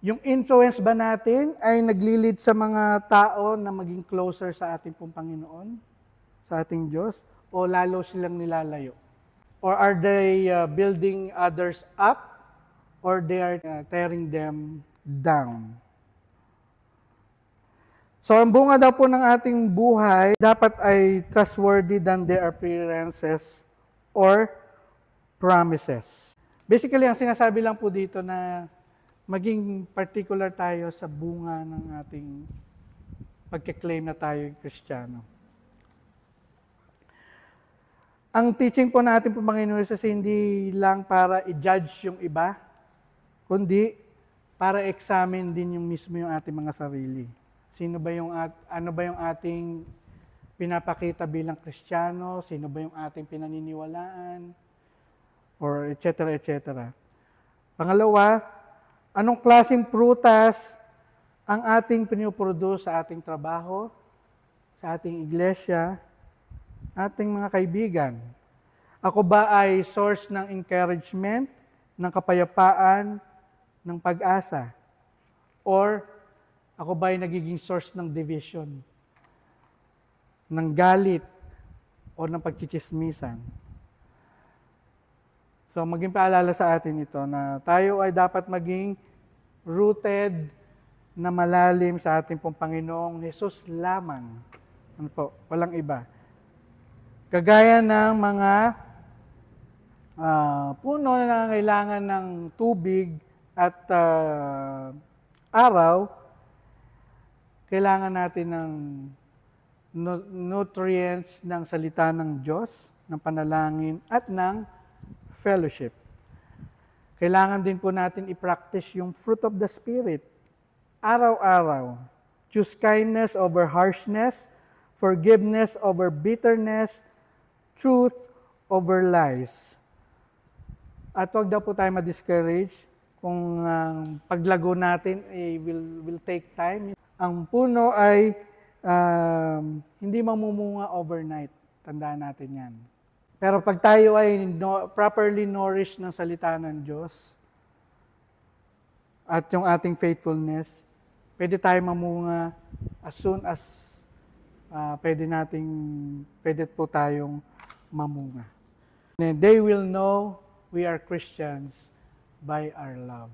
Yung influence ba natin ay naglilid sa mga tao na maging closer sa ating pong Panginoon, sa ating Diyos, o lalo silang nilalayo? Or are they building others up, or they are tearing them down? So, ang bunga daw po ng ating buhay, dapat ay trustworthy than their appearances or promises. Basically, ang sinasabi lang po dito na maging particular tayo sa bunga ng ating pagkiklaim na tayo Kristiyano. Ang teaching po natin po Panginoon Jesus hindi lang para i-judge yung iba, kundi para examine din yung mismo yung ating mga sarili. Ano ba yung ating pinapakita bilang Kristiyano? Sino ba yung ating pinaniniwalaan? Or etc. etc. Pangalawa, anong klaseng prutas ang ating pinuproduce sa ating trabaho, sa ating iglesia, ating mga kaibigan? Ako ba ay source ng encouragement, ng kapayapaan, ng pag-asa? Or ako ba ay nagiging source ng division, ng galit, o ng pagchichismisan? So, maging paalala sa atin ito na tayo ay dapat maging rooted na malalim sa ating pong Panginoong Jesus lamang. Ano po? Walang iba. Kagaya ng mga puno na nangangailangan ng tubig at araw, kailangan natin ng nutrients ng salita ng Diyos, ng panalangin, at ng fellowship. Kailangan din po natin i-practice yung fruit of the Spirit. Araw-araw. Choose kindness over harshness, forgiveness over bitterness, truth over lies. At huwag daw po tayo ma-discourage kung paglago natin will take time. Ang puno ay hindi mamumunga overnight. Tandaan natin yan. Pero pag tayo ay properly nourished ng salita ng Diyos at yung ating faithfulness, pwede tayo mamunga as soon as pwede po tayong mamunga. And they will know we are Christians by our love.